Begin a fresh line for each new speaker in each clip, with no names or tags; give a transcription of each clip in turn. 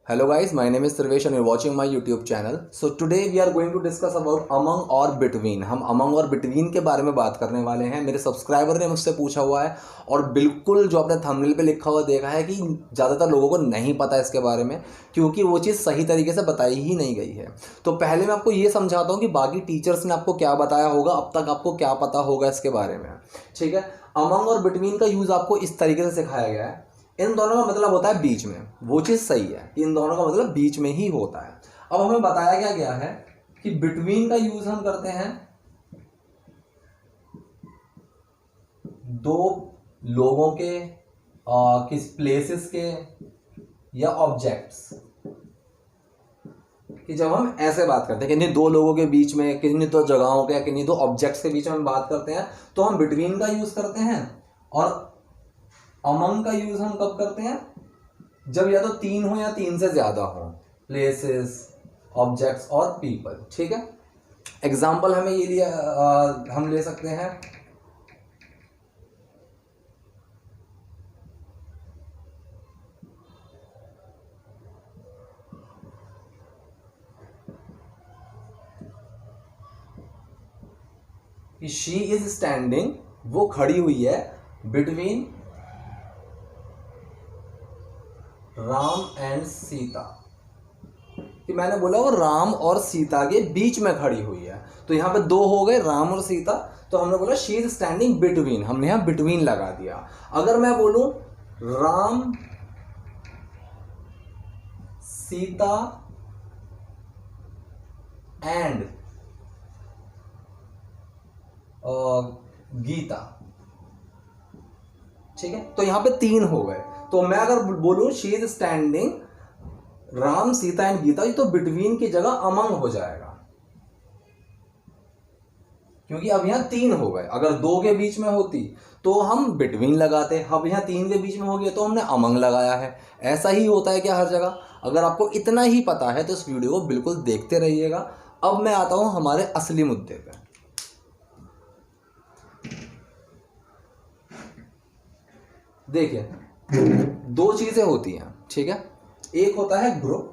Hello guys, my name is Sarvesh and you're watching my YouTube channel. So today we are going to discuss about among और between. हम among और between के बारे में बात करने वाले हैं. मेरे सब्सक्राइबर ने मुझसे पूछा हुआ है और बिल्कुल जो आपने थंबनेल पे लिखा हुआ देखा है कि ज़्यादातर लोगों को नहीं पता इसके बारे में क्योंकि वो चीज़ सही तरीके से बताई ही नहीं गई है. तो पहले मैं आपको ये समझाता हूँ कि बाकी टीचर्स ने आपको क्या बताया होगा, अब तक आपको क्या पता होगा इसके बारे में. ठीक है, among और between का यूज़ आपको इस तरीके से सिखाया गया है. इन दोनों का मतलब होता है बीच में, वो चीज़ सही है कि इन दोनों का मतलब बीच में ही होता है. अब हमें बताया क्या गया है कि बिटवीन का यूज हम करते हैं दो लोगों के किस प्लेसेस के या ऑब्जेक्ट्स कि जब हम ऐसे बात करते हैं किन्हीं दो लोगों के बीच में, किन्हीं दो जगहों के या किन्हीं दो ऑब्जेक्ट्स के बीच में हम बात करते हैं तो हम बिटवीन का यूज करते हैं. और अमंग का यूज हम कब करते हैं? जब या तो तीन हो या तीन से ज्यादा हो, प्लेसेस, ऑब्जेक्ट्स और पीपल. ठीक है, एग्जाम्पल हमें ये लिया हम ले सकते हैं कि शी इज स्टैंडिंग, वो खड़ी हुई है बिटवीन राम एंड सीता. कि मैंने बोला वो राम और सीता के बीच में खड़ी हुई है, तो यहाँ पे दो हो गए राम और सीता, तो हमने बोला शी इज स्टैंडिंग बिटवीन, हमने यहाँ बिटवीन लगा दिया. अगर मैं बोलूं राम सीता एंड गीता, ठीक है, तो यहाँ पे तीन हो गए. तो मैं अगर बोलूं she is standing Ram Sita and Gita, तो बिटवीन की जगह अमंग हो जाएगा क्योंकि अब यहां तीन हो गए. अगर दो के बीच में होती तो हम बिटवीन लगाते, अब यहां तीन के बीच में हो गया तो हमने अमंग लगाया है. ऐसा ही होता है क्या हर जगह? अगर आपको इतना ही पता है तो इस वीडियो को बिल्कुल देखते रहिएगा. अब मैं आता हूं हमारे असली मुद्दे पे. देखिए, दो चीजें होती हैं, ठीक है. एक होता है ग्रुप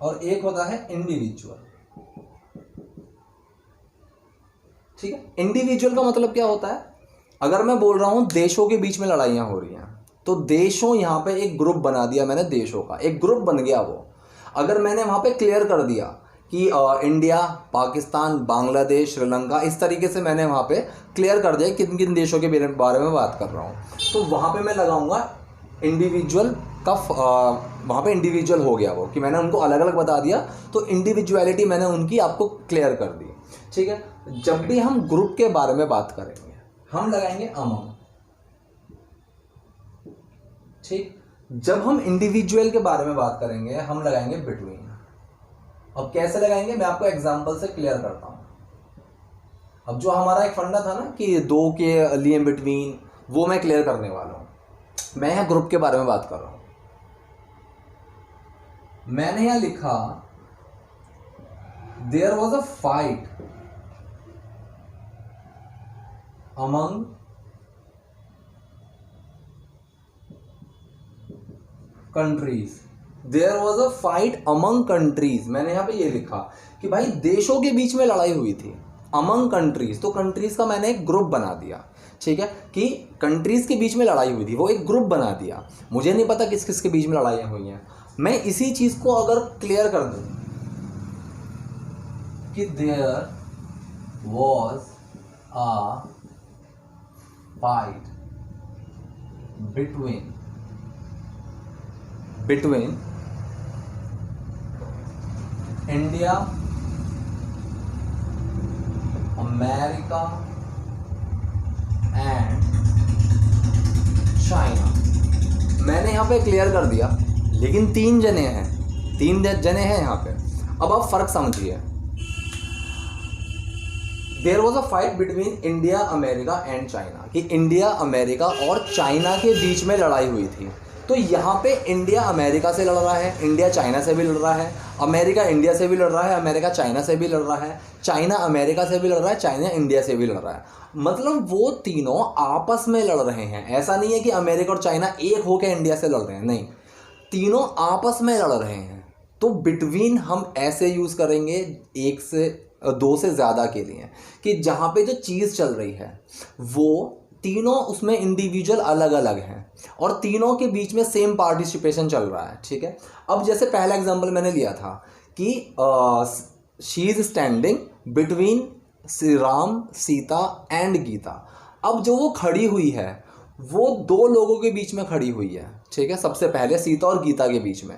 और एक होता है इंडिविजुअल. ठीक है, इंडिविजुअल का मतलब क्या होता है? अगर मैं बोल रहा हूं देशों के बीच में लड़ाइयां हो रही हैं तो देशों, यहां पे एक ग्रुप बना दिया मैंने, देशों का एक ग्रुप बन गया वो. अगर मैंने वहां पे क्लियर कर दिया कि इंडिया, पाकिस्तान, बांग्लादेश, श्रीलंका, इस तरीके से मैंने वहाँ पे क्लियर कर दिया किन किन देशों के बारे में बात कर रहा हूँ, तो वहाँ पे मैं लगाऊंगा इंडिविजुअल का. वहाँ पे इंडिविजुअल हो गया वो कि मैंने उनको अलग अलग बता दिया, तो इंडिविजुअलिटी मैंने उनकी आपको क्लियर कर दी. ठीक है, जब भी हम ग्रुप के बारे में बात करेंगे हम लगाएंगे अमंग. ठीक, जब हम इंडिविजुअल के बारे में बात करेंगे हम लगाएंगे बिटवीन. अब कैसे लगाएंगे मैं आपको एग्जांपल से क्लियर करता हूं. अब जो हमारा एक फंडा था ना कि दो के लिए बिटवीन, वो मैं क्लियर करने वाला हूं. मैं यहां ग्रुप के बारे में बात कर रहा हूं. मैंने यहां लिखा there was a fight among countries. There was a fight among countries. मैंने यहां पे ये लिखा कि भाई देशों के बीच में लड़ाई हुई थी, अमंग कंट्रीज. तो कंट्रीज का मैंने एक ग्रुप बना दिया. ठीक है, कि कंट्रीज के बीच में लड़ाई हुई थी, वो एक ग्रुप बना दिया. मुझे नहीं पता किस किस के बीच में लड़ाइयां हुई हैं. मैं इसी चीज को अगर क्लियर कर दूं कि there was a fight between India, America and China. मैंने यहां पे क्लियर कर दिया, लेकिन तीन जने हैं यहां पे. अब आप फर्क समझिए. There was a fight between India, America and China, कि इंडिया, अमेरिका और चाइना के बीच में लड़ाई हुई थी. तो यहाँ पे इंडिया अमेरिका से लड़ रहा है, इंडिया चाइना से भी लड़ रहा है, अमेरिका इंडिया से भी लड़ रहा है, अमेरिका चाइना से भी लड़ रहा है, चाइना अमेरिका से भी लड़ रहा है, चाइना इंडिया से भी लड़ रहा है। मतलब वो तीनों आपस में लड़ रहे हैं। ऐसा नहीं है कि अमेरिका और चाइना एक होकर इंडिया से लड़ रहे हैं, नहीं, तीनों आपस में लड़ रहे हैं। तो बिटवीन हम ऐसे यूज़ करेंगे एक से दो से ज़्यादा के लिए कि जहाँ पे जो चीज़ चल रही है वो तीनों उसमें इंडिविजुअल अलग अलग हैं और तीनों के बीच में सेम पार्टिसिपेशन चल रहा है, ठीक है। अब जैसे पहला एग्जांपल मैंने लिया था कि she is standing between Shri Ram, Sita and Gita. अब जो वो खड़ी हुई है वो दो लोगों के बीच में खड़ी हुई है, ठीक है, सबसे पहले सीता और गीता के बीच में।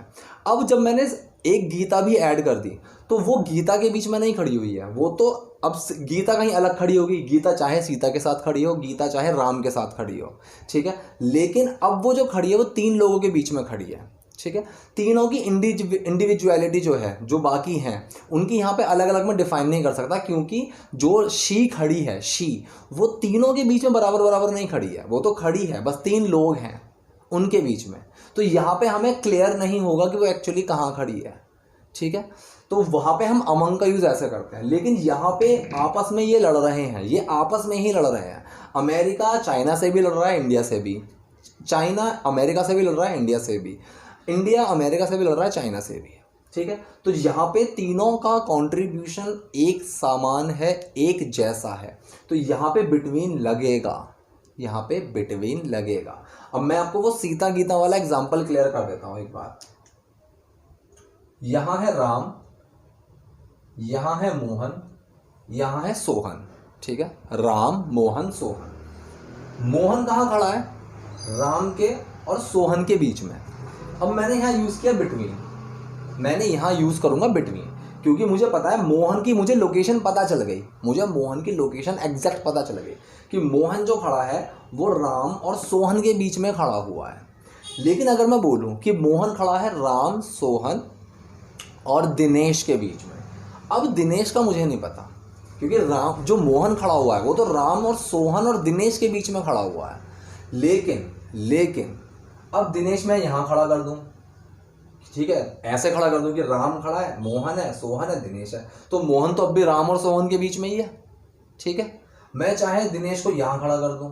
अब जब मैंने एक गीता भी ऐड कर दी तो वो गीता के बीच में नहीं खड़ी हुई है, वो तो अब गीता कहीं अलग खड़ी होगी। गीता चाहे सीता के साथ खड़ी हो, गीता चाहे राम के साथ खड़ी हो, ठीक है, लेकिन अब वो जो खड़ी है वो तीन लोगों के बीच में खड़ी है, ठीक है। तीनों की इंडिविजुअलिटी जो है, जो बाकी हैं उनकी यहाँ पे अलग अलग में डिफाइन नहीं कर सकता, क्योंकि जो शी खड़ी है, शी, वो तीनों के बीच में बराबर बराबर नहीं खड़ी है, वो तो खड़ी है, बस तीन लोग हैं उनके बीच में। तो यहाँ पे हमें क्लियर नहीं होगा कि वो एक्चुअली कहाँ खड़ी है, ठीक है। तो वहाँ पे हम अमंग का यूज़ ऐसे करते हैं, लेकिन यहाँ पे आपस में ये लड़ रहे हैं, ये आपस में ही लड़ रहे हैं। अमेरिका चाइना से भी लड़ रहा है, इंडिया से भी, चाइना अमेरिका से भी लड़ रहा है, इंडिया से भी, इंडिया अमेरिका से भी लड़ रहा है, चाइना से भी, ठीक है। तो यहाँ पे तीनों का कंट्रीब्यूशन एक समान है, एक जैसा है, तो यहाँ पे बिटवीन लगेगा, यहाँ पे बिटवीन लगेगा। अब मैं आपको वो सीता गीता वाला एग्जाम्पल क्लियर कर देता हूँ एक बार। यहाँ है राम, यहाँ है मोहन, यहाँ है सोहन, ठीक है, राम, मोहन, सोहन। मोहन कहाँ खड़ा है? राम के और सोहन के बीच में। अब मैंने यहाँ यूज़ किया बिटवीन, मैंने यहाँ यूज़ करूँगा बिटवीन, क्योंकि मुझे पता है मोहन की, मुझे लोकेशन पता चल गई, मुझे मोहन की लोकेशन एग्जैक्ट पता चल गई कि मोहन जो खड़ा है वो राम और सोहन के बीच में खड़ा हुआ है। लेकिन अगर मैं बोलूँ कि मोहन खड़ा है राम, सोहन और दिनेश के बीच में, अब दिनेश का मुझे नहीं पता, क्योंकि राम, जो मोहन खड़ा हुआ है वो तो राम और सोहन और दिनेश के बीच में खड़ा हुआ है। लेकिन अब दिनेश मैं यहाँ खड़ा कर दूँ, ठीक है, ऐसे खड़ा कर दूँ कि राम खड़ा है, मोहन है, सोहन है, दिनेश है, तो मोहन तो अब भी राम और सोहन के बीच में ही है, ठीक है। मैं चाहे दिनेश को यहाँ खड़ा कर दूँ,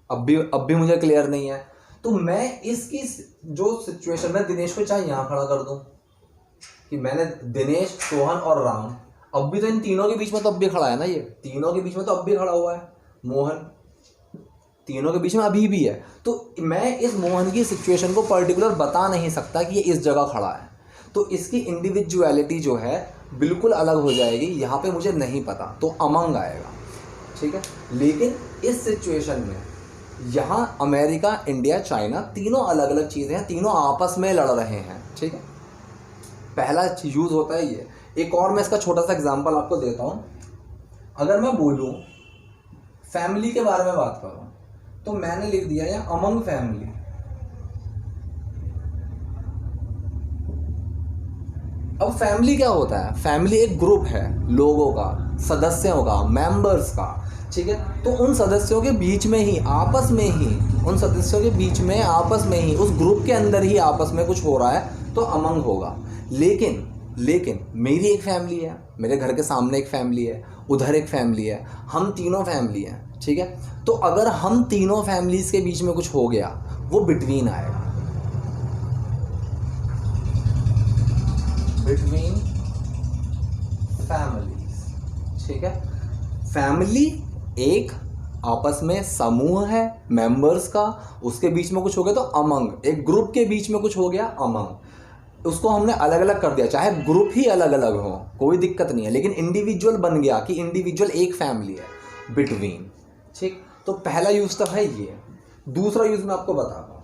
अब भी मुझे क्लियर नहीं है, तो मैं इसकी जो सिचुएशन में दिनेश को चाहे यहाँ खड़ा कर दूँ कि मैंने दिनेश, सोहन और राम, अब भी तो इन तीनों के बीच में तो अब भी खड़ा है ना, ये तीनों के बीच में तो अब भी खड़ा हुआ है, मोहन तीनों के बीच में अभी भी है। तो मैं इस मोहन की सिचुएशन को पर्टिकुलर बता नहीं सकता कि ये इस जगह खड़ा है, तो इसकी इंडिविजुअलिटी जो है बिल्कुल अलग हो जाएगी, यहाँ पे मुझे नहीं पता, तो अमंग आएगा, ठीक है। लेकिन इस सिचुएशन में यहाँ अमेरिका, इंडिया, चाइना तीनों अलग अलग चीज़ें हैं, तीनों आपस में लड़ रहे हैं, ठीक है। पहला यूज़ होता है ये। एक और मैं इसका छोटा सा एग्जांपल आपको देता हूँ। अगर मैं बोलूँ फैमिली के बारे में बात करूँ तो मैंने लिख दिया है अमंग फैमिली। अब फैमिली क्या होता है? फैमिली एक ग्रुप है लोगों का, सदस्यों का, मेंबर्स का, ठीक है। तो उन सदस्यों के बीच में ही, आपस में ही, उन सदस्यों के बीच में आपस में ही, उस ग्रुप के अंदर ही आपस में कुछ हो रहा है तो अमंग होगा। लेकिन मेरी एक फैमिली है, मेरे घर के सामने एक फैमिली है, उधर एक फैमिली है, हम तीनों फैमिली हैं, ठीक है। तो अगर हम तीनों फैमिलीज के बीच में कुछ हो गया वो बिटवीन आएगा, बिटवीन फैमिलीज, ठीक है। फैमिली एक आपस में समूह है मेंबर्स का, उसके बीच में कुछ हो गया तो अमंग, एक ग्रुप के बीच में कुछ हो गया अमंग। उसको हमने अलग अलग कर दिया, चाहे ग्रुप ही अलग अलग हो कोई दिक्कत नहीं है, लेकिन इंडिविजुअल बन गया कि इंडिविजुअल एक फैमिली है, बिटवीन, ठीक। तो पहला यूज तो है ये। दूसरा यूज मैं आपको बताता हूं।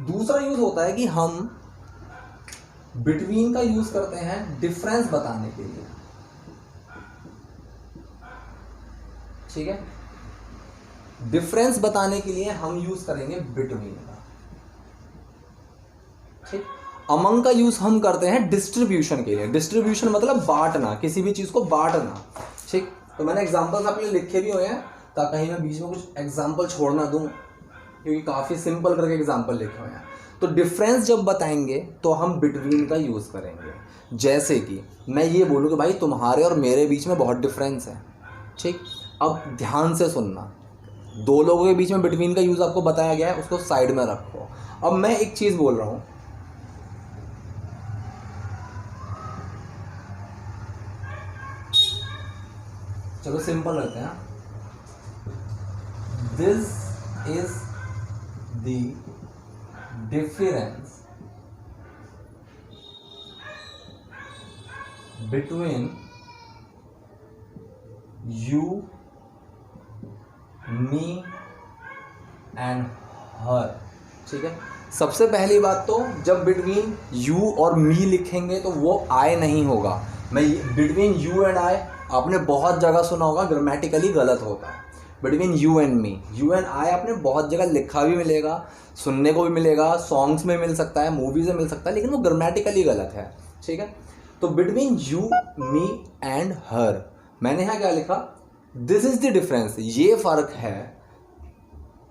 दूसरा यूज होता है कि हम बिटवीन का यूज करते हैं डिफरेंस बताने के लिए, ठीक है। डिफरेंस बताने के लिए हम यूज करेंगे बिटवीन का, ठीक। अमंग का यूज हम करते हैं डिस्ट्रीब्यूशन के लिए। डिस्ट्रीब्यूशन मतलब बांटना, किसी भी चीज को बांटना, ठीक। तो मैंने एग्जाम्पल्स आपके लिए लिखे भी हुए हैं ताकि कहीं मैं बीच में कुछ एग्जाम्पल छोड़ ना दूँ, क्योंकि काफ़ी सिंपल करके एग्जाम्पल लिखे हुए हैं। तो डिफरेंस जब बताएंगे तो हम बिटवीन का यूज़ करेंगे। जैसे कि मैं ये बोलूँ कि भाई तुम्हारे और मेरे बीच में बहुत डिफरेंस है, ठीक। अब ध्यान से सुनना, दो लोगों के बीच में बिटवीन का यूज़ आपको बताया गया है, उसको साइड में रखो। अब मैं एक चीज़ बोल रहा हूँ, चलो सिंपल रहते हैं। This is the difference between you, me and her, ठीक है। सबसे पहली बात तो जब बिटवीन यू और मी लिखेंगे तो वो आई नहीं होगा। मैं बिटवीन यू एंड आई आपने बहुत जगह सुना होगा, ग्रामेटिकली गलत होता है। Between you and me, you and I आपने बहुत जगह लिखा भी मिलेगा, सुनने को भी मिलेगा, सॉन्ग्स में मिल सकता है, मूवीज में मिल सकता है, लेकिन वो ग्रामेटिकली गलत है, ठीक है। तो बिटवीन यू, मी एंड हर, मैंने यहाँ क्या लिखा, दिस इज द डिफरेंस, ये फ़र्क है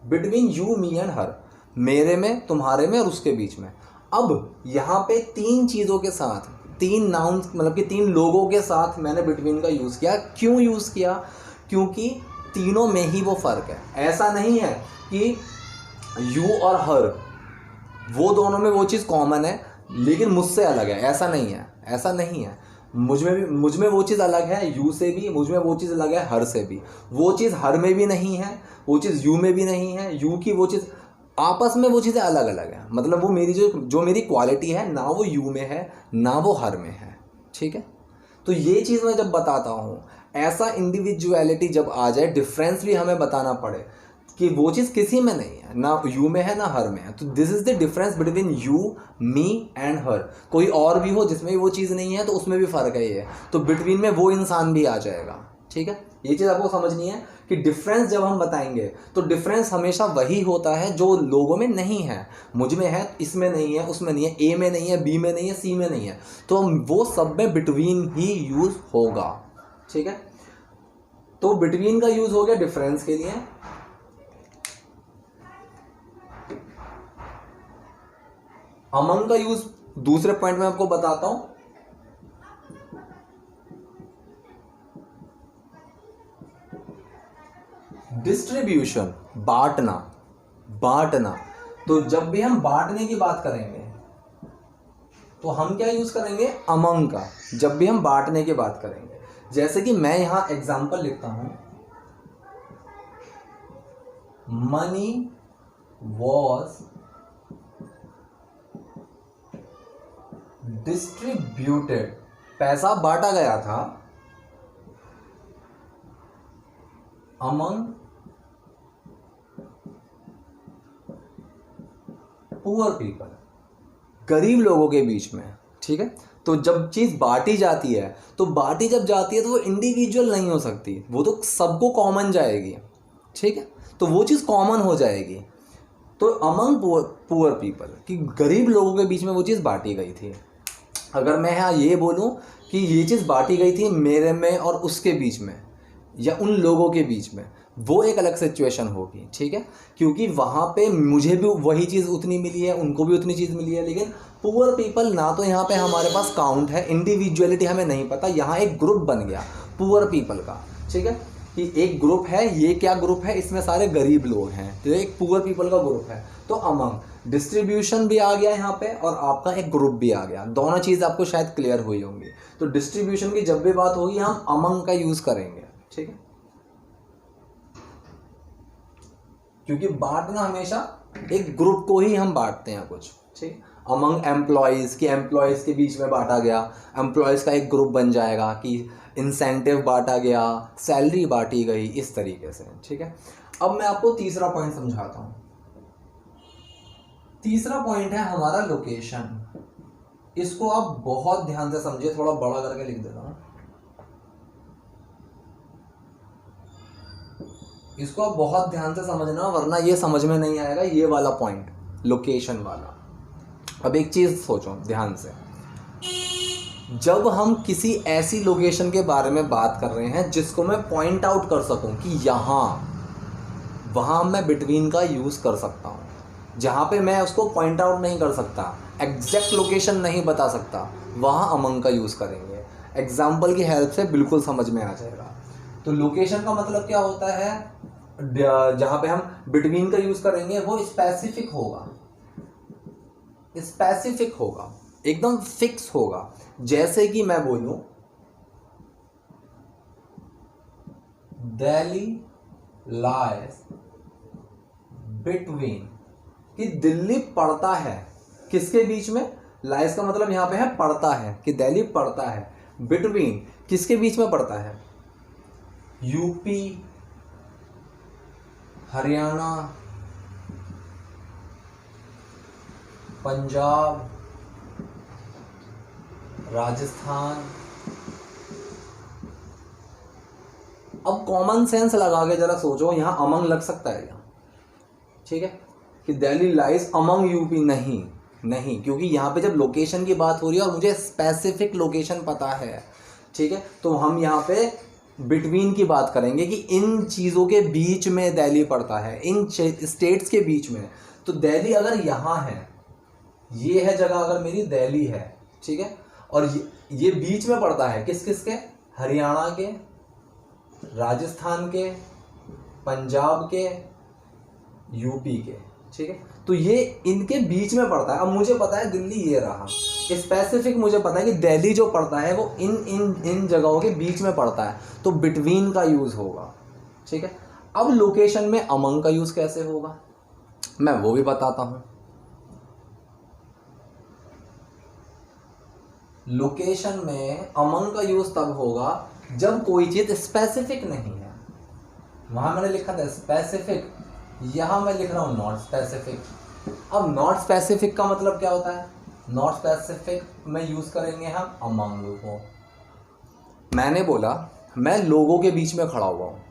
बिटवीन यू, मी एंड हर, मेरे में, तुम्हारे में और उसके बीच में। अब यहाँ पे तीन चीज़ों के साथ, तीन नाउन्स मतलब कि तीन लोगों के साथ मैंने बिटवीन का यूज़ किया। क्यों यूज़ किया? क्योंकि तीनों में ही वो फ़र्क है। ऐसा नहीं है कि यू और हर वो दोनों में वो चीज़ कॉमन है लेकिन मुझसे अलग है, ऐसा नहीं है, ऐसा नहीं है। मुझ में वो चीज़ अलग है यू से भी, मुझ में वो चीज़ अलग है हर से भी। वो चीज़ हर में भी नहीं है, वो चीज़ यू में भी नहीं है, यू की वो चीज़, आपस में वो चीज़ें अलग अलग है। मतलब वो मेरी जो मेरी क्वालिटी है ना वो यू में है ना वो हर में है, ठीक है। तो ये चीज़ मैं जब बताता हूँ, ऐसा इंडिविजुअलिटी जब आ जाए, डिफरेंस भी हमें बताना पड़े कि वो चीज़ किसी में नहीं है, ना यू में है ना हर में है। तो this is the difference between you, me and her. कोई और भी हो जिसमें वो चीज़ नहीं है तो उसमें भी फ़र्क है ये, तो बिटवीन में वो इंसान भी आ जाएगा, ठीक है। ये चीज़ आपको समझनी है कि डिफरेंस जब हम बताएंगे तो डिफरेंस हमेशा वही होता है जो लोगों में नहीं है। मुझ में है, इसमें नहीं है, उसमें नहीं है, ए में नहीं है, बी में नहीं है, सी में नहीं है, तो वो सब में बिटवीन ही यूज़ होगा, ठीक है। तो बिटवीन का यूज़ हो गया डिफरेंस के लिए। अमंग का यूज दूसरे पॉइंट में आपको बताता हूं। डिस्ट्रीब्यूशन, बांटना, बांटना। तो जब भी हम बांटने की बात करेंगे तो हम क्या यूज करेंगे? अमंग का, जब भी हम बांटने की बात करेंगे। जैसे कि मैं यहां एग्जांपल लिखता हूं, मनी वॉज डिस्ट्रीब्यूटेड, पैसा बांटा गया था अमंग पुअर पीपल, गरीब लोगों के बीच में, ठीक है। तो जब चीज़ बांटी जाती है तो बांटी जब जाती है तो वो इंडिविजुअल नहीं हो सकती, वो तो सबको कॉमन जाएगी, ठीक है। तो वो चीज़ कॉमन हो जाएगी। तो अमंग पुअर पीपल, कि गरीब लोगों के बीच में वो चीज़ बांटी गई थी। अगर मैं यहाँ ये बोलूँ कि ये चीज़ बांटी गई थी मेरे में और उसके बीच में या उन लोगों के बीच में, वो एक अलग सिचुएशन होगी, ठीक है। क्योंकि वहाँ पे मुझे भी वही चीज़ उतनी मिली है, उनको भी उतनी चीज़ मिली है, लेकिन पुअर पीपल ना तो यहाँ पे हमारे पास काउंट है, इंडिविजुअलिटी हमें नहीं पता। यहाँ एक ग्रुप बन गया पुअर पीपल का, ठीक है, कि एक ग्रुप है। ये क्या ग्रुप है? इसमें सारे गरीब लोग हैं, तो एक पुअर पीपल का ग्रुप है। तो अमंग डिस्ट्रीब्यूशन भी आ गया यहाँ पे और आपका एक ग्रुप भी आ गया। दोनों चीज़ आपको शायद क्लियर हुई होंगी। तो डिस्ट्रीब्यूशन की जब भी बात होगी हम अमंग का यूज़ करेंगे, ठीक है, क्योंकि बांटना हमेशा एक ग्रुप को ही हम बांटते हैं कुछ, ठीक। अमंग एम्प्लॉयज़, कि एम्प्लॉयज़ के बीच में बांटा गया, एम्प्लॉयज़ का एक ग्रुप बन जाएगा, कि इंसेंटिव बांटा गया, सैलरी बांटी गई, इस तरीके से, ठीक है। अब मैं आपको तीसरा पॉइंट समझाता हूँ। तीसरा पॉइंट है हमारा लोकेशन। इसको आप बहुत ध्यान से समझिए, थोड़ा बड़ा करके लिख देता हूँ। इसको आप बहुत ध्यान से समझना, वरना ये समझ में नहीं आएगा, ये वाला पॉइंट लोकेशन वाला। अब एक चीज सोचो ध्यान से, जब हम किसी ऐसी लोकेशन के बारे में बात कर रहे हैं जिसको मैं पॉइंट आउट कर सकूं कि यहाँ वहाँ मैं बिटवीन का यूज़ कर सकता हूँ। जहाँ पे मैं उसको पॉइंट आउट नहीं कर सकता, एग्जैक्ट लोकेशन नहीं बता सकता, वहाँ अमंग का यूज़ करेंगे। एग्जाम्पल की हेल्प से बिल्कुल समझ में आ जाएगा। तो लोकेशन का मतलब क्या होता है, जहाँ पे हम बिटवीन का यूज़ करेंगे वो स्पेसिफिक होगा, स्पेसिफिक होगा, एकदम फिक्स होगा। जैसे कि मैं बोलूं दिल्ली लाइज बिटवीन, कि दिल्ली पड़ता है किसके बीच में, लाइज का मतलब यहां पे है पड़ता है, कि दिल्ली पड़ता है, बिटवीन किसके बीच में पड़ता है, यूपी, हरियाणा, पंजाब, राजस्थान। अब कॉमन सेंस लगा के जरा सोचो, यहां अमंग लग सकता है क्या? ठीक है, कि दिल्ली लाइज अमंग यूपी, नहीं, क्योंकि यहां पे जब लोकेशन की बात हो रही है और मुझे स्पेसिफिक लोकेशन पता है, ठीक है, तो हम यहां पे बिटवीन की बात करेंगे कि इन चीज़ों के बीच में दिल्ली पड़ता है, इन स्टेट्स के बीच में। तो दिल्ली अगर यहाँ है, ये है जगह अगर मेरी दिल्ली है, ठीक है, और ये बीच में पड़ता है किस किस के, हरियाणा के, राजस्थान के, पंजाब के, यूपी के, ठीक है, तो ये इनके बीच में पड़ता है। अब मुझे पता है दिल्ली ये रहा, स्पेसिफिक मुझे पता है कि दिल्ली जो पड़ता है वो इन इन इन जगहों के बीच में पड़ता है, तो बिटवीन का यूज़ होगा, ठीक है। अब लोकेशन में अमंग का यूज़ कैसे होगा, मैं वो भी बताता हूँ। लोकेशन में अमंग का यूज़ तब होगा जब कोई चीज़ स्पेसिफिक नहीं है। वहाँ मैंने लिखा था स्पेसिफिक, यहाँ मैं लिख रहा हूँ नॉट स्पेसिफिक। अब नॉट स्पेसिफिक का मतलब क्या होता है, नॉट स्पेसिफिक में यूज़ करेंगे हम अमंग को। मैंने बोला मैं लोगों के बीच में खड़ा हुआ हूँ,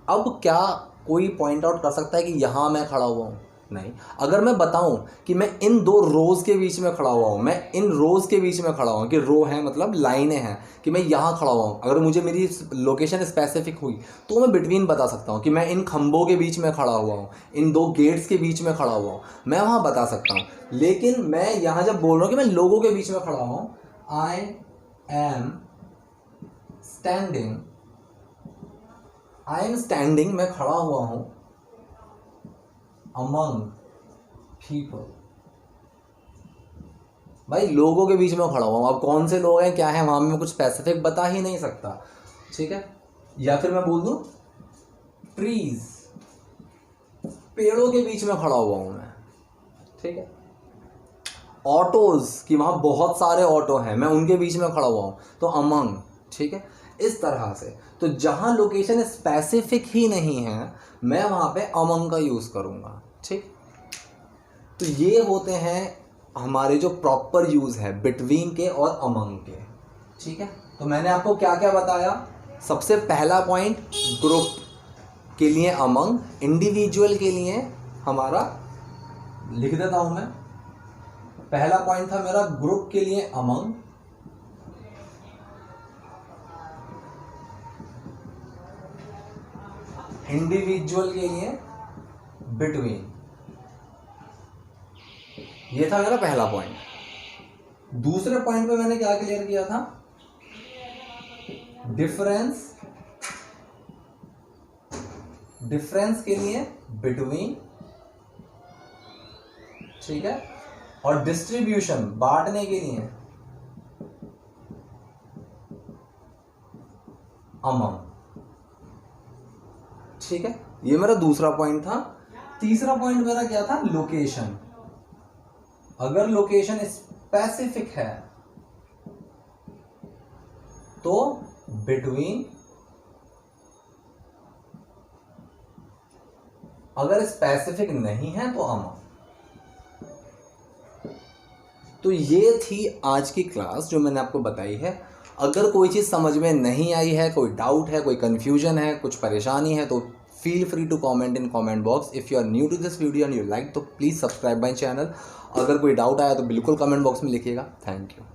अब क्या कोई पॉइंट आउट कर सकता है कि यहाँ मैं खड़ा हुआ हूँ? नहीं। अगर मैं बताऊं कि मैं इन दो रोज़ के बीच में खड़ा हुआ हूँ, मैं इन रोज़ के बीच में खड़ा हुआ हूँ, कि रो है मतलब लाइनें हैं, कि मैं यहाँ खड़ा हुआ हूँ, अगर मुझे मेरी लोकेशन स्पेसिफिक हुई तो मैं बिटवीन बता सकता हूँ कि मैं इन खंभों के बीच में खड़ा हुआ हूँ, इन दो गेट्स के बीच में खड़ा हुआ हूँ, मैं वहाँ बता सकता हूँ। लेकिन मैं यहाँ जब बोल रहा हूँ कि मैं लोगों के बीच में खड़ा हूँ, आई एम स्टैंडिंग, मैं खड़ा हुआ हूँ अमंग पीपल, भाई लोगों के बीच में खड़ा हुआ हूँ। अब कौन से लोग हैं क्या है वहाँ मैं कुछ स्पेसिफिक बता ही नहीं सकता, ठीक है। या फिर मैं बोल दूँ ट्रीज, पेड़ों के बीच में खड़ा हुआ हूँ मैं, ठीक है। ऑटोज, कि वहाँ बहुत सारे ऑटो हैं, मैं उनके बीच में खड़ा हुआ हूँ, तो अमंग, ठीक है। इस तरह से तो जहाँ लोकेशन स्पेसिफिक ही नहीं है मैं वहाँ पे अमंग का यूज़ करूँगा, ठीक। तो ये होते हैं हमारे जो प्रॉपर यूज़ है बिटवीन के और अमंग के, ठीक है। तो मैंने आपको क्या क्या बताया, सबसे पहला पॉइंट ग्रुप के लिए अमंग, इंडिविजुअल के लिए हमारा, लिख देता हूँ मैं, पहला पॉइंट था मेरा ग्रुप के लिए अमंग, इंडिविजुअल के लिए बिटवीन, ये था मेरा पहला पॉइंट। दूसरे पॉइंट पे मैंने क्या क्लियर किया था, डिफरेंस के लिए बिटवीन, ठीक है, और डिस्ट्रीब्यूशन बांटने के लिए अमंग, ठीक है। ये मेरा दूसरा पॉइंट था। तीसरा पॉइंट मेरा क्या था, लोकेशन। अगर लोकेशन स्पेसिफिक है तो बिटवीन, अगर स्पेसिफिक नहीं है तो अमंग। तो ये थी आज की क्लास जो मैंने आपको बताई है। अगर कोई चीज़ समझ में नहीं आई है, कोई डाउट है, कोई कन्फ्यूजन है, कुछ परेशानी है, तो feel free to comment in comment box. If you are new to this video and you like, तो प्लीज़ सब्सक्राइब माई चैनल। अगर कोई डाउट आया तो बिल्कुल कमेंट बॉक्स में लिखिएगा। Thank you.